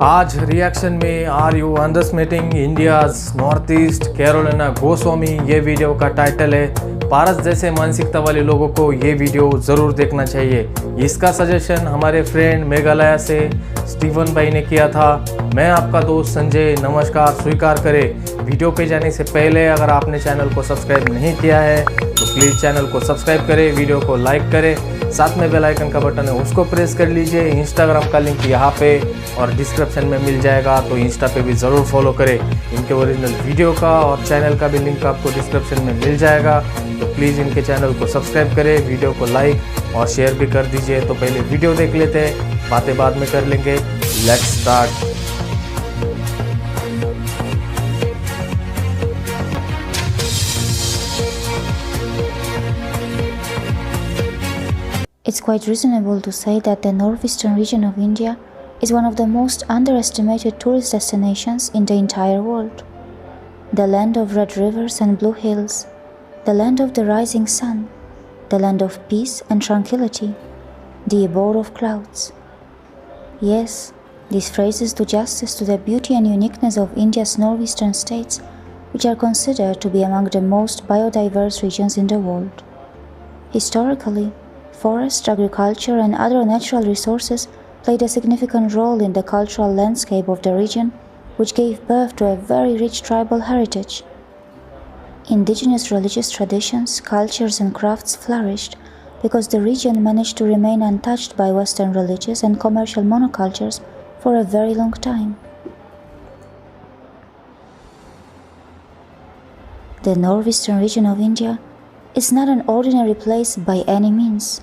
आज रिएक्शन में are you underestimating India's north east Carolina Goswami ये वीडियो का टाइटल है। पारस जैसे मानसिकता वाले लोगों को ये वीडियो ज़रूर देखना चाहिए। इसका सजेशन हमारे फ्रेंड मेघालय से स्टीवन भाई ने किया था। मैं आपका दोस्त संजय, नमस्कार स्वीकार करें। वीडियो पे जाने से पहले अगर आपने चैनल को सब्सक्राइब नहीं किया है तो प्लीज़ चैनल को सब्सक्राइब करें, वीडियो को लाइक करें, साथ में बेल आइकन का बटन है उसको प्रेस कर लीजिए। इंस्टाग्राम का लिंक यहाँ पे और डिस्क्रिप्शन में मिल जाएगा, तो इंस्टा पे भी ज़रूर फॉलो करें। इनके ओरिजिनल वीडियो का और चैनल का भी लिंक आपको डिस्क्रिप्शन में मिल जाएगा, तो प्लीज़ इनके चैनल को सब्सक्राइब करें, वीडियो को लाइक और शेयर भी कर दीजिए। तो पहले वीडियो देख लेते हैं, बातें बाद में कर लेंगे। Let's start. It's quite reasonable to say that the northeastern region of India is one of the most underestimated tourist destinations in the entire world. The land of red rivers and blue hills, the land of the rising sun, the land of peace and tranquility, the abode of clouds. Yes, these phrases do justice to the beauty and uniqueness of India's northeastern states, which are considered to be among the most biodiverse regions in the world. Historically, forest, agriculture, and other natural resources played a significant role in the cultural landscape of the region, which gave birth to a very rich tribal heritage. Indigenous religious traditions, cultures, and crafts flourished because the region managed to remain untouched by Western religious and commercial monocultures for a very long time. The northeastern region of India is not an ordinary place by any means.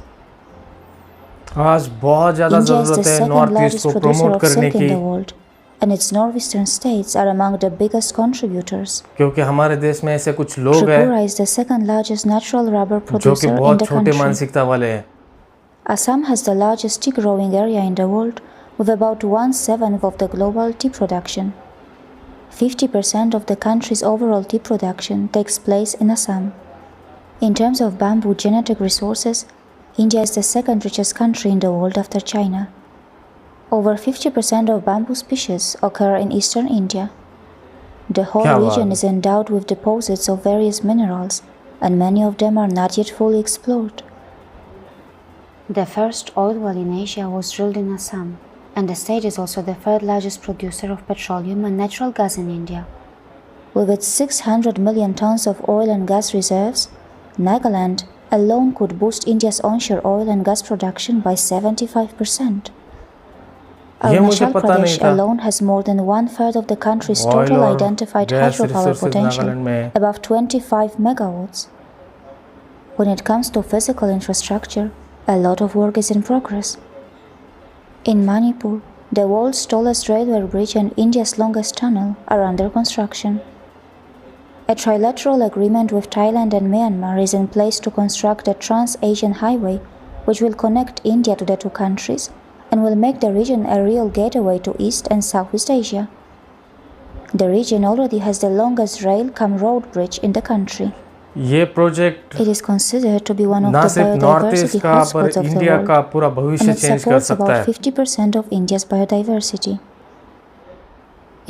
आज बहुत ज़्यादा India is the ज़रूरत है second north east largest को producer promote of करने silk in की, the world, and its northeastern states are among the biggest contributors. क्योंकि हमारे देश में ऐसे कुछ लोग हैं Tripura is the second largest natural rubber जो कि producer in बहुत the छोटे country. मानसिकता वाले हैं। Assam has the largest tea growing area in the world, with about 1/7 of the global tea production. 50% of the country's overall tea production takes place in Assam. In terms of bamboo genetic resources, India is the second richest country in the world after China. Over 50% of bamboo species occur in eastern India. The whole क्या बात region है। is endowed with deposits of various minerals, and many of them are not yet fully explored. The first oil well in Asia was drilled in Assam, and the state is also the third largest producer of petroleum and natural gas in India. With its 600 million tons of oil and gas reserves, Nagaland alone could boost India's onshore oil and gas production by 75%. ये मुझे Arunachal पता नहीं Pradesh था। alone has more than 1/3 of the country's Oil total और identified gas hydropower resources potential, Nagaland में है। above 25 megawatts. When it comes to physical infrastructure, a lot of work is in progress. In Manipur, the world's tallest railway bridge and India's longest tunnel are under construction. A trilateral agreement with Thailand and Myanmar is in place to construct a Trans-Asian highway which will connect India to the two countries and will make the region a real gateway to East and Southeast Asia. The region already has the longest rail-cum-road bridge in the country. ये project It is considered to be one of ना the सिर्फ north east biodiversity का पर hotspots of the India world, का पूरा and भविष्य it change कर supports सकता about है। 50% of India's biodiversity.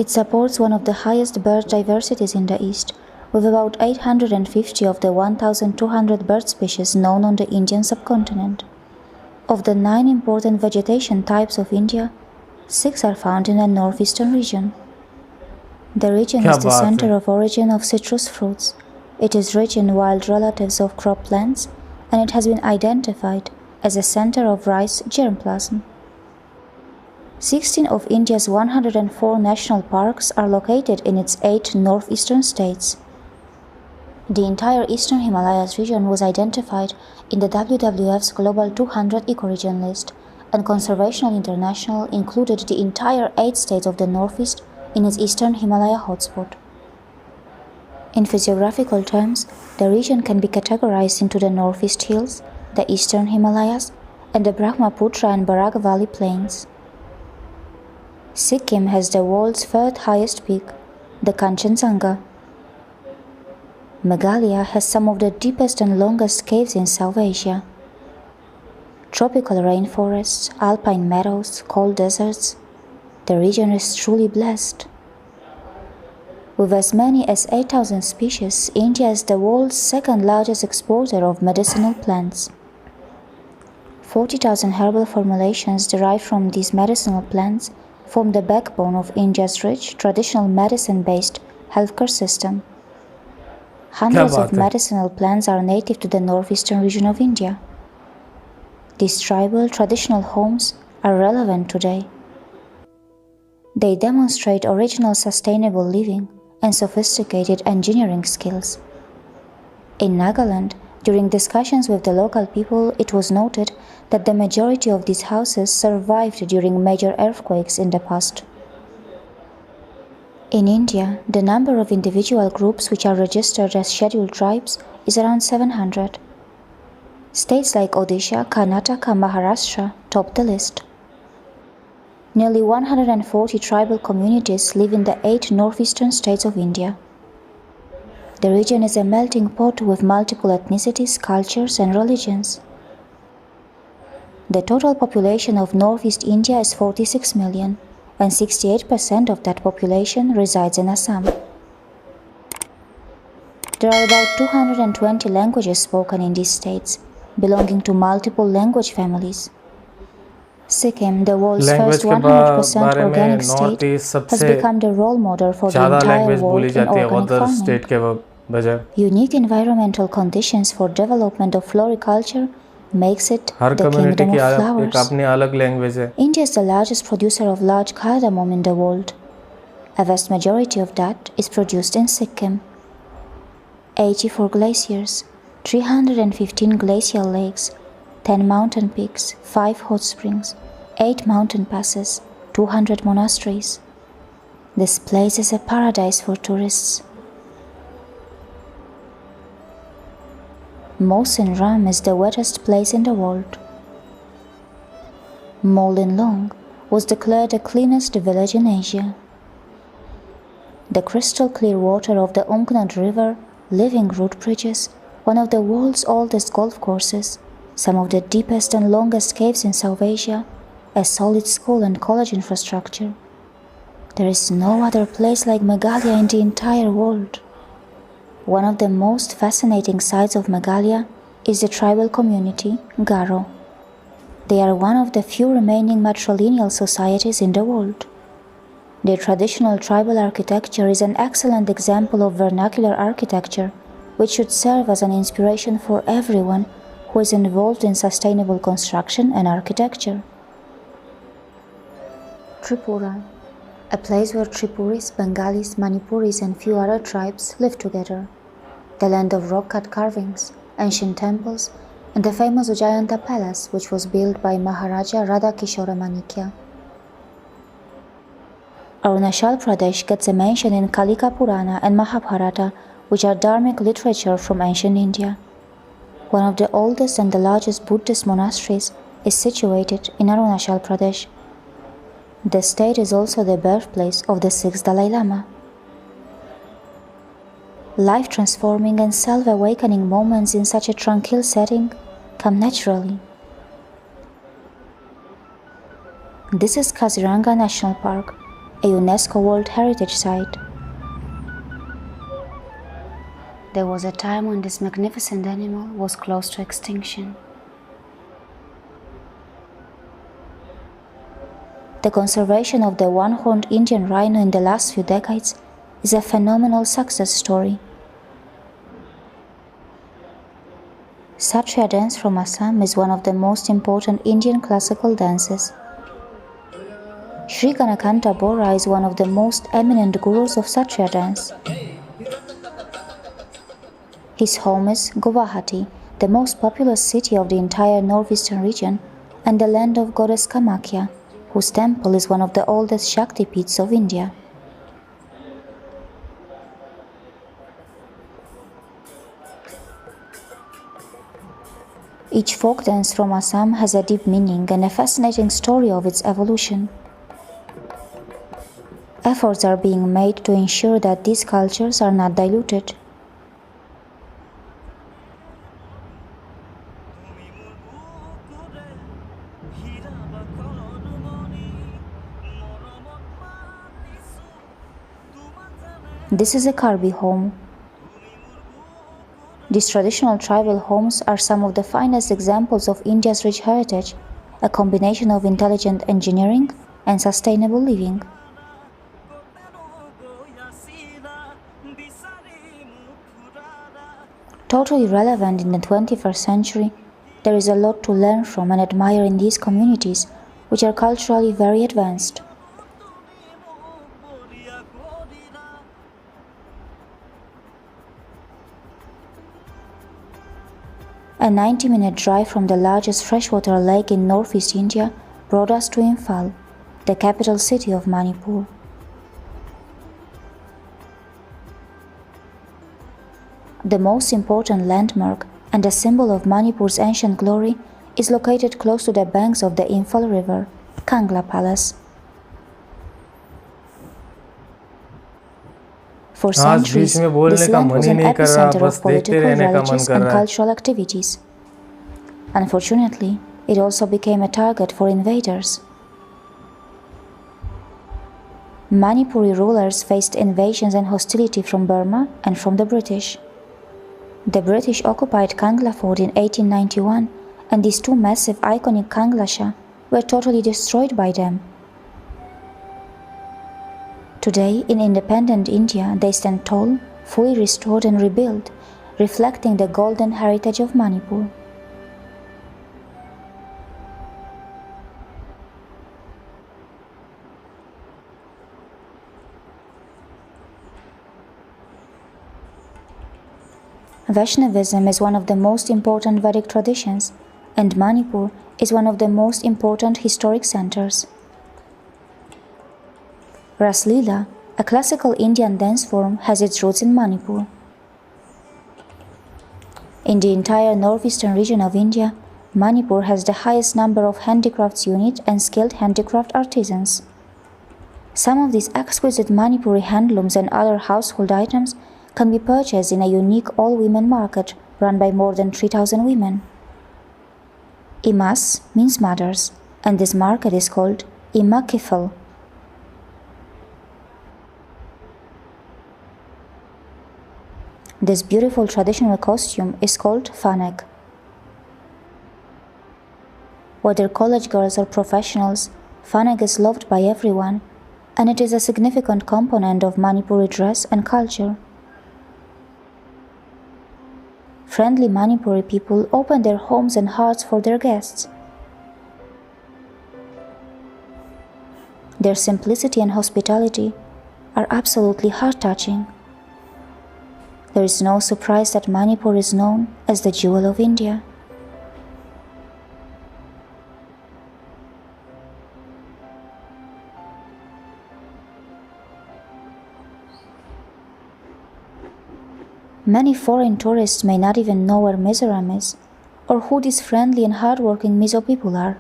It supports one of the highest bird diversities in the East, with about 850 of the 1,200 bird species known on the Indian subcontinent. Of the 9 important vegetation types of India, 6 are found in the northeastern region. The region क्या is the बात center है। of origin of citrus fruits. It is rich in wild relatives of croplands, and it has been identified as a center of rice germplasm. 16 of India's 104 national parks are located in its 8 northeastern states. The entire eastern Himalayas region was identified in the WWF's Global 200 ecoregion list, and Conservation International included the entire 8 states of the Northeast in its eastern Himalaya hotspot. In physiographical terms, the region can be categorized into the Northeast Hills, the Eastern Himalayas, and the Brahmaputra and Barak Valley plains. Sikkim has the world's third highest peak, the Kanchenjunga. Meghalaya has some of the deepest and longest caves in South Asia. Tropical rainforests, alpine meadows, cold deserts. The region is truly blessed. With as many as 8,000 species, India is the world's second largest exporter of medicinal plants. 40,000 herbal formulations derived from these medicinal plants form the backbone of India's rich, traditional medicine-based healthcare system. Hundreds of बात है? medicinal plants are native to the northeastern region of India. These tribal traditional homes are relevant today. They demonstrate original sustainable living and sophisticated engineering skills. In Nagaland, during discussions with the local people, it was noted that the majority of these houses survived during major earthquakes in the past. In India, the number of individual groups which are registered as scheduled tribes is around 700. States like Odisha, Karnataka, Maharashtra top the list. Nearly 140 tribal communities live in the 8 northeastern states of India. The region is a melting pot with multiple ethnicities, cultures, and religions. The total population of Northeast India is 46 million, and 68% of that population resides in Assam. There are about 220 languages spoken in these states, belonging to multiple language families. Sikkim, the world's language first के 100% बारे में organic state, north east has सबसे become the role model for the ज़्यादा entire language बोली world in जाती है organic other farming. State के बजाय. Unique environmental conditions for development of floriculture makes it her the community kingdom की of एक flowers. अपनी अलग लैंग्वेज है. India is the largest producer of large cardamom in the world. A vast majority of that is produced in Sikkim. 84 glaciers, 315 glacial lakes, 10 mountain peaks, 5 hot springs, 8 mountain passes, 200 monasteries. This place is a paradise for tourists. Mawsyn Ram is the wettest place in the world. Mawlyn Long was declared the cleanest village in Asia. The crystal clear water of the Umknad River, living root bridges, one of the world's oldest golf courses, some of the deepest and longest caves in South Asia, a solid school and college infrastructure. There is no other place like Meghalaya in the entire world. One of the most fascinating sides of Meghalaya is the tribal community, Garo. They are one of the few remaining matrilineal societies in the world. Their traditional tribal architecture is an excellent example of vernacular architecture, which should serve as an inspiration for everyone who is involved in sustainable construction and architecture. Tripura, a place where Tripuris, Bengalis, Manipuris and few other tribes live together. The land of rock-cut carvings, ancient temples, and the famous Ujjayanta Palace, which was built by Maharaja Radhakishora Manikya. Arunachal Pradesh gets a mention in Kalika Purana and Mahabharata, which are dharmic literature from ancient India. One of the oldest and the largest Buddhist monasteries is situated in Arunachal Pradesh. The state is also the birthplace of the 6th Dalai Lama. Life-transforming and self-awakening moments in such a tranquil setting come naturally. This is Kaziranga National Park, a UNESCO World Heritage Site. There was a time when this magnificent animal was close to extinction. The conservation of the one-horned Indian rhino in the last few decades is a phenomenal success story. Satriya dance from Assam is one of the most important Indian classical dances. Sri Ganakanta Bora is one of the most eminent gurus of Satriya dance. His home is Guwahati, the most populous city of the entire northeastern region and the land of goddess Kamakhya, whose temple is one of the oldest Shakti Peeths of India. Each folk dance from Assam has a deep meaning and a fascinating story of its evolution. Efforts are being made to ensure that these cultures are not diluted. This is a Karbi home. These traditional tribal homes are some of the finest examples of India's rich heritage, a combination of intelligent engineering and sustainable living. Totally relevant in the 21st century, there is a lot to learn from and admire in these communities, which are culturally very advanced. A 90-minute drive from the largest freshwater lake in northeast India brought us to Imphal, the capital city of Manipur. The most important landmark and a symbol of Manipur's ancient glory is located close to the banks of the Imphal River, Kangla Palace. For centuries, this land was an epicenter of political, religious, and cultural activities. Unfortunately, it also became a target for invaders. Manipuri rulers faced invasions and hostility from Burma and from the British. The British occupied Kangla Fort in 1891, and these two massive iconic Kanglasha were totally destroyed by them. Today, in independent India, they stand tall, fully restored and rebuilt, reflecting the golden heritage of Manipur. Vaishnavism is one of the most important Vedic traditions, and Manipur is one of the most important historic centers. Ras Leela, a classical Indian dance form, has its roots in Manipur. In the entire northeastern region of India, Manipur has the highest number of handicrafts units and skilled handicraft artisans. Some of these exquisite Manipuri handlooms and other household items can be purchased in a unique all-women market run by more than 3,000 women. Imas means mothers, and this market is called Imakifal. This beautiful traditional costume is called fanek. Whether college girls or professionals, fanek is loved by everyone, and it is a significant component of Manipuri dress and culture. Friendly Manipuri people open their homes and hearts for their guests. Their simplicity and hospitality are absolutely heart-touching. There is no surprise that Manipur is known as the jewel of India. Many foreign tourists may not even know where Mizoram is, or who these friendly and hardworking Mizo people are.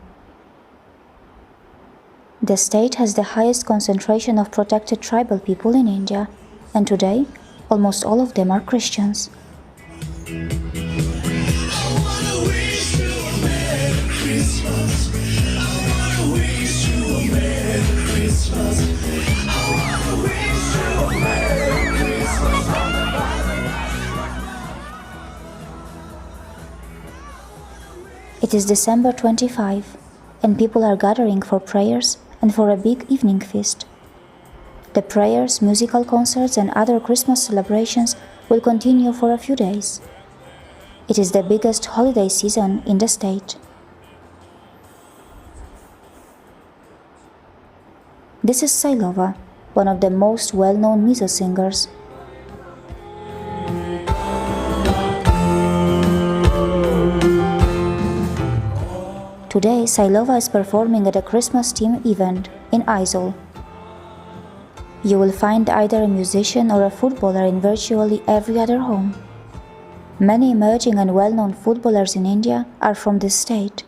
The state has the highest concentration of protected tribal people in India, and today, almost all of them are Christians. It is December 25, and people are gathering for prayers and for a big evening feast. The prayers, musical concerts, and other Christmas celebrations will continue for a few days. It is the biggest holiday season in the state. This is Sailova, one of the most well-known Mizo singers. Today, Sailova is performing at a Christmas theme event in Aizawl. You will find either a musician or a footballer in virtually every other home. Many emerging and well-known footballers in India are from this state.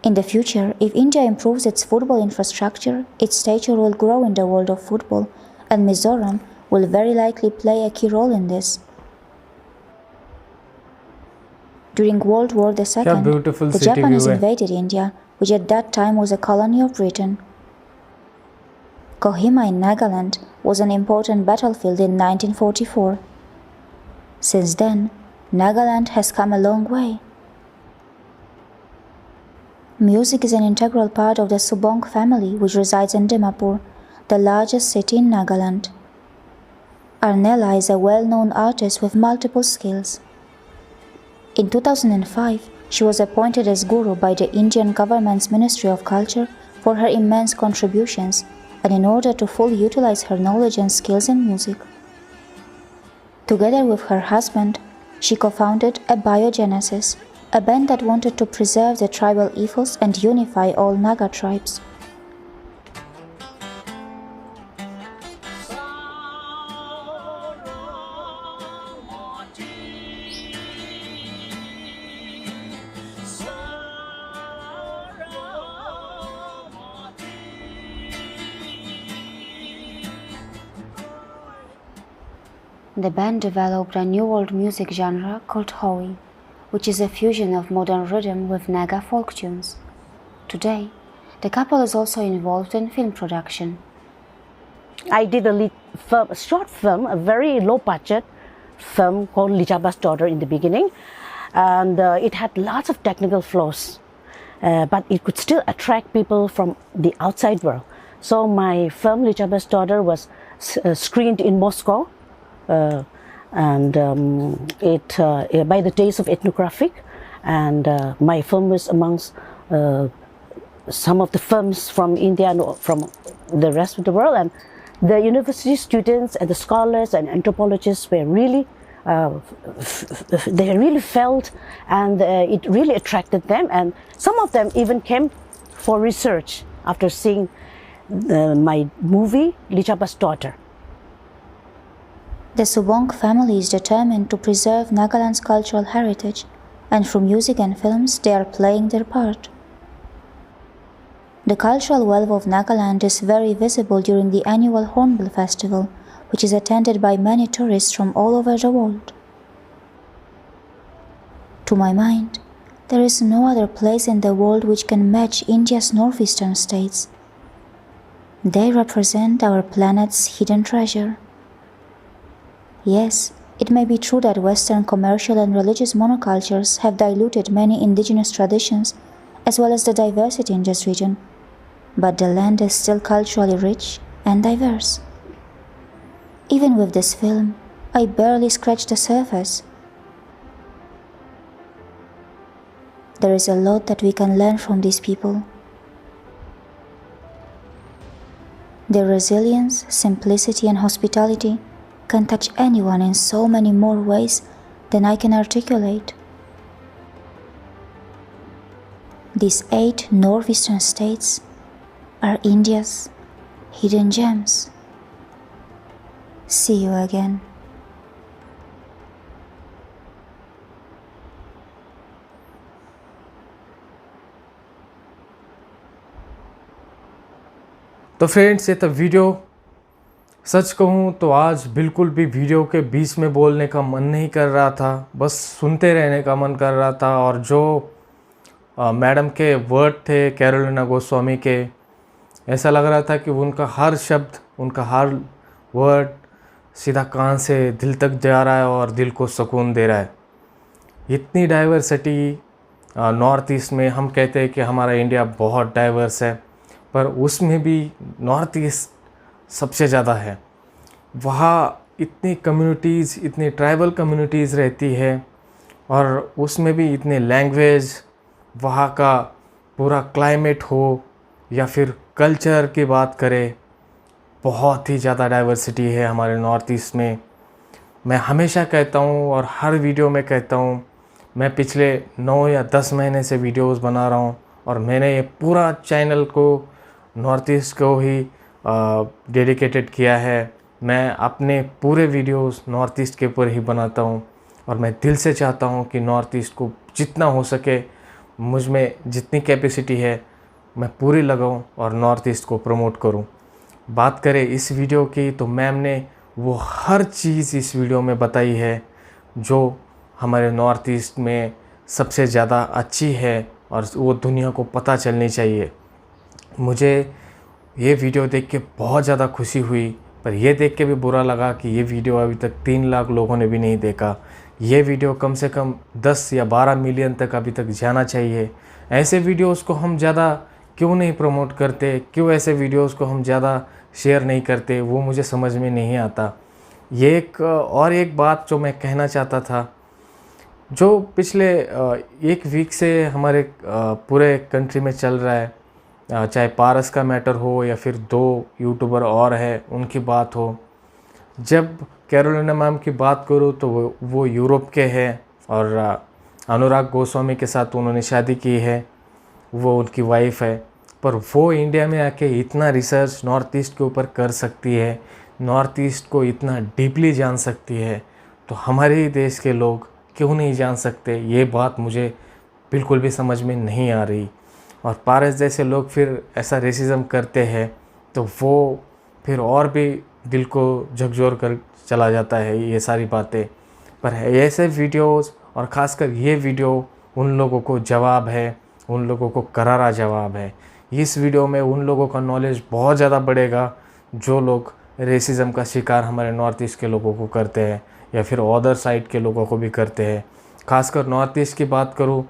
In the future, if India improves its football infrastructure, its stature will grow in the world of football, and Mizoram will very likely play a key role in this. During World War II, the Japanese invaded India, which at that time was a colony of Britain. Kohima in Nagaland was an important battlefield in 1944. Since then, Nagaland has come a long way. Music is an integral part of the Subong family, which resides in Dimapur, the largest city in Nagaland. Arnella is a well-known artist with multiple skills. In 2005, she was appointed as guru by the Indian government's Ministry of Culture for her immense contributions and in order to fully utilize her knowledge and skills in music. Together with her husband, she co-founded a Biogenesis, a band that wanted to preserve the tribal ethos and unify all Naga tribes. The band developed a new world music genre called Hoey, which is a fusion of modern rhythm with Naga folk tunes. Today, the couple is also involved in film production. I did a short film, a very low-budget film called Lijaba's Daughter in the beginning, and it had lots of technical flaws, but it could still attract people from the outside world. So my film Lijaba's Daughter was screened in Moscow, and by the Days of Ethnographic, and my film was amongst some of the films from India and from the rest of the world, and the university students and the scholars and anthropologists were really they really felt, and it really attracted them, and some of them even came for research after seeing my movie Lijaba's Daughter. The Subong family is determined to preserve Nagaland's cultural heritage, and through music and films they are playing their part. The cultural wealth of Nagaland is very visible during the annual Hornbill Festival, which is attended by many tourists from all over the world. To my mind, there is no other place in the world which can match India's northeastern states. They represent our planet's hidden treasure. Yes, it may be true that Western commercial and religious monocultures have diluted many indigenous traditions as well as the diversity in this region, but the land is still culturally rich and diverse. Even with this film, I barely scratched the surface. There is a lot that we can learn from these people. Their resilience, simplicity, and hospitality can touch anyone in so many more ways than I can articulate. These 8 northeastern states are India's hidden gems. See you again. तो friends, ये तो video सच कहूँ तो आज बिल्कुल भी video के बीच में बोलने का मन नहीं कर रहा था, बस सुनते रहने का मन कर रहा था। और जो मैडम के वर्ड थे कैरोलिना गोस्वामी के, ऐसा लग रहा था कि उनका हर शब्द, उनका हर वर्ड सीधा कान से दिल तक जा रहा है और दिल को सुकून दे रहा है। इतनी डाइवर्सिटी नॉर्थ ईस्ट में, हम कहते हैं कि हमारा इंडिया बहुत डाइवर्स है, पर उसमें भी नॉर्थ ईस्ट सबसे ज़्यादा है। वहाँ इतनी कम्युनिटीज़, इतनी ट्राइबल कम्युनिटीज़ रहती है और उसमें भी इतने लैंग्वेज, वहाँ का पूरा क्लाइमेट हो या फिर कल्चर की बात करें, बहुत ही ज़्यादा डाइवर्सिटी है हमारे नॉर्थ ईस्ट में। मैं हमेशा कहता हूँ और हर वीडियो में कहता हूँ, मैं पिछले 9 या 10 महीने से वीडियोस बना रहा हूँ और मैंने ये पूरा चैनल को नॉर्थ ईस्ट को ही डेडिकेटेड किया है। मैं अपने पूरे वीडियोस नॉर्थ ईस्ट के ऊपर ही बनाता हूँ और मैं दिल से चाहता हूँ कि नॉर्थ ईस्ट को जितना हो सके, मुझ में जितनी कैपेसिटी है, मैं पूरी लगाऊँ और नॉर्थ ईस्ट को प्रमोट करूँ। बात करें इस वीडियो की, तो मैम ने वो हर चीज़ इस वीडियो में बताई है जो हमारे नॉर्थ ईस्ट में सबसे ज़्यादा अच्छी है और वो दुनिया को पता चलनी चाहिए। मुझे ये वीडियो देख के बहुत ज़्यादा खुशी हुई, पर ये देख के भी बुरा लगा कि ये वीडियो अभी तक 3 लाख लोगों ने भी नहीं देखा। ये वीडियो कम से कम 10 या 12 मिलियन तक अभी तक जाना चाहिए। ऐसे वीडियोस को हम ज़्यादा क्यों नहीं प्रमोट करते, क्यों ऐसे वीडियोस को हम ज़्यादा शेयर नहीं करते, वो मुझे समझ में नहीं आता। ये एक बात जो मैं कहना चाहता था, जो पिछले 1 वीक से हमारे पूरे कंट्री में चल रहा है, चाहे पारस का मैटर हो या फिर 2 यूट्यूबर और है उनकी बात हो। जब कैरोलिना मैम की बात करूँ तो वो यूरोप के हैं और अनुराग गोस्वामी के साथ उन्होंने शादी की है, वो उनकी वाइफ है। पर वो इंडिया में आके इतना रिसर्च नॉर्थ ईस्ट के ऊपर कर सकती है, नॉर्थ ईस्ट को इतना डीपली जान सकती है, तो हमारे ही देश के लोग क्यों नहीं जान सकते? ये बात मुझे बिल्कुल भी समझ में नहीं आ रही। और पारस जैसे लोग फिर ऐसा रेसिज्म करते हैं तो वो फिर और भी दिल को झकझोर कर चला जाता है ये सारी बातें। पर ऐसे वीडियोस और ख़ासकर ये वीडियो उन लोगों को जवाब है, उन लोगों को करारा जवाब है। इस वीडियो में उन लोगों का नॉलेज बहुत ज़्यादा बढ़ेगा जो लोग रेसिज्म का शिकार हमारे नॉर्थ ईस्ट के लोगों को करते हैं या फिर अदर साइड के लोगों को भी करते हैं। ख़ासकर नॉर्थ ईस्ट की बात करूँ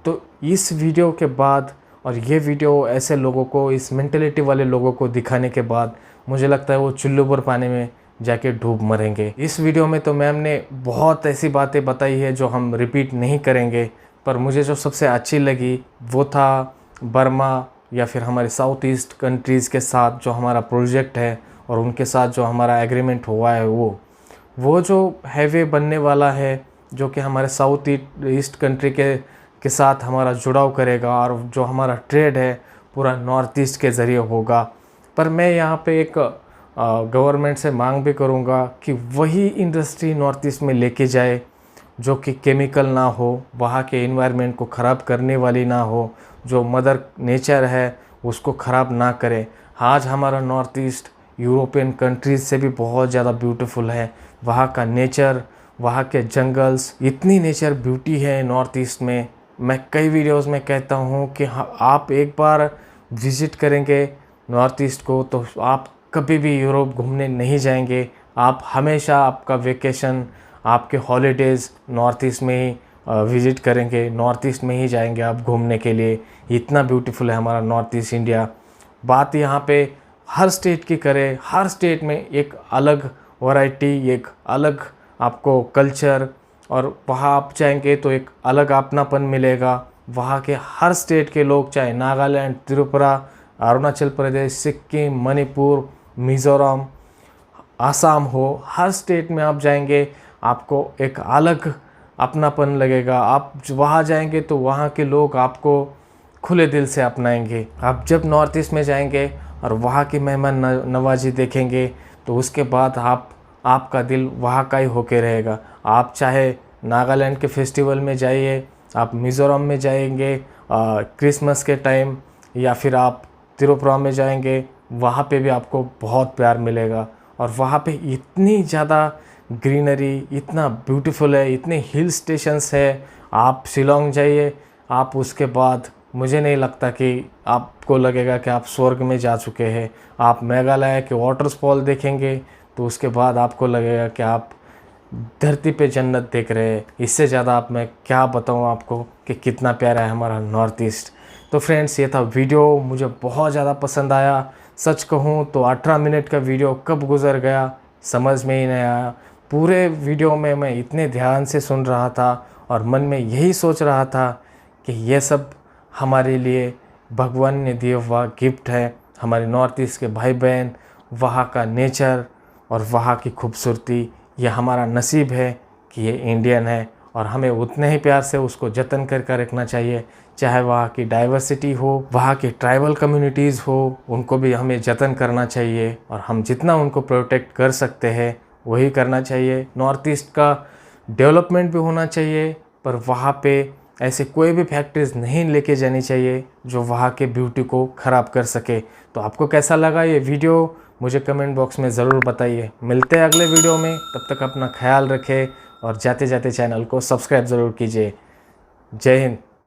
तो इस वीडियो के बाद और ये वीडियो ऐसे लोगों को, इस मेंटलिटी वाले लोगों को दिखाने के बाद मुझे लगता है वो चुल्लू पर पानी में जाके डूब मरेंगे। इस वीडियो में तो मैम ने बहुत ऐसी बातें बताई है जो हम रिपीट नहीं करेंगे, पर मुझे जो सबसे अच्छी लगी वो था बर्मा या फिर हमारे साउथ ईस्ट कंट्रीज़ के साथ जो हमारा प्रोजेक्ट है और उनके साथ जो हमारा एग्रीमेंट हुआ है, वो जो हाईवे बनने वाला है जो कि हमारे साउथ ईस्ट कंट्री के साथ हमारा जुड़ाव करेगा और जो हमारा ट्रेड है पूरा नॉर्थ ईस्ट के ज़रिए होगा। पर मैं यहाँ पे एक गवर्नमेंट से मांग भी करूँगा कि वही इंडस्ट्री नॉर्थ ईस्ट में लेके जाए जो कि केमिकल ना हो, वहाँ के एनवायरनमेंट को ख़राब करने वाली ना हो, जो मदर नेचर है उसको ख़राब ना करे। आज हमारा नॉर्थ ईस्ट यूरोपियन कंट्रीज़ से भी बहुत ज़्यादा ब्यूटीफुल है। वहाँ का नेचर, वहाँ के जंगल्स, इतनी नेचर ब्यूटी है नॉर्थ ईस्ट में। मैं कई वीडियोस में कहता हूँ कि आप एक बार विज़िट करेंगे नॉर्थ ईस्ट को तो आप कभी भी यूरोप घूमने नहीं जाएंगे। आप हमेशा आपका वेकेशन, आपके हॉलीडेज़ नॉर्थ ईस्ट में ही विज़िट करेंगे, नॉर्थ ईस्ट में ही जाएंगे आप घूमने के लिए। इतना ब्यूटीफुल है हमारा नॉर्थ ईस्ट इंडिया। बात यहाँ पे हर स्टेट की करें, हर स्टेट में एक अलग वैरायटी, एक अलग आपको कल्चर, और वहाँ आप जाएंगे तो एक अलग अपनापन मिलेगा। वहाँ के हर स्टेट के लोग, चाहे नागालैंड, त्रिपुरा, अरुणाचल प्रदेश, सिक्किम, मणिपुर, मिज़ोरम, आसाम हो, हर स्टेट में आप जाएंगे आपको एक अलग अपनापन लगेगा। आप वहाँ जाएंगे तो वहाँ के लोग आपको खुले दिल से अपनाएंगे। आप जब नॉर्थ ईस्ट में जाएंगे और वहाँ की मेहमान नवाजी देखेंगे तो उसके बाद आपका दिल वहाँ का ही होके रहेगा। आप चाहे नागालैंड के फेस्टिवल में जाइए, आप मिज़ोरम में जाएंगे क्रिसमस के टाइम, या फिर आप त्रिपुरा में जाएंगे, वहाँ पे भी आपको बहुत प्यार मिलेगा। और वहाँ पे इतनी ज़्यादा ग्रीनरी, इतना ब्यूटीफुल है, इतने हिल स्टेशंस है। आप शिलोंग जाइए, आप उसके बाद मुझे नहीं लगता कि आपको लगेगा कि आप स्वर्ग में जा चुके हैं। आप मेघालय के वाटरफॉल देखेंगे तो उसके बाद आपको लगेगा कि आप धरती पे जन्नत देख रहे हैं। इससे ज़्यादा आप मैं क्या बताऊँ आपको कि कितना प्यारा है हमारा नॉर्थ ईस्ट। तो फ्रेंड्स, ये था वीडियो, मुझे बहुत ज़्यादा पसंद आया। सच कहूँ तो 18 मिनट का वीडियो कब गुजर गया समझ में ही नहीं आया। पूरे वीडियो में मैं इतने ध्यान से सुन रहा था और मन में यही सोच रहा था कि ये सब हमारे लिए भगवान ने दिया हुआ गिफ्ट है। हमारे नॉर्थ ईस्ट के भाई बहन, वहाँ का नेचर और वहाँ की खूबसूरती, ये हमारा नसीब है कि ये इंडियन है और हमें उतने ही प्यार से उसको जतन कर रखना चाहिए। चाहे वहाँ की डाइवर्सिटी हो, वहाँ की ट्राइबल कम्युनिटीज़ हो, उनको भी हमें जतन करना चाहिए और हम जितना उनको प्रोटेक्ट कर सकते हैं वही करना चाहिए। नॉर्थ ईस्ट का डेवलपमेंट भी होना चाहिए, पर वहाँ पे ऐसे कोई भी फैक्ट्रीज नहीं लेके जानी चाहिए जो वहाँ के ब्यूटी को ख़राब कर सके। तो आपको कैसा लगा ये वीडियो मुझे कमेंट बॉक्स में ज़रूर बताइए। मिलते हैं अगले वीडियो में, तब तक अपना ख्याल रखें और जाते जाते चैनल को सब्सक्राइब ज़रूर कीजिए। जय हिंद।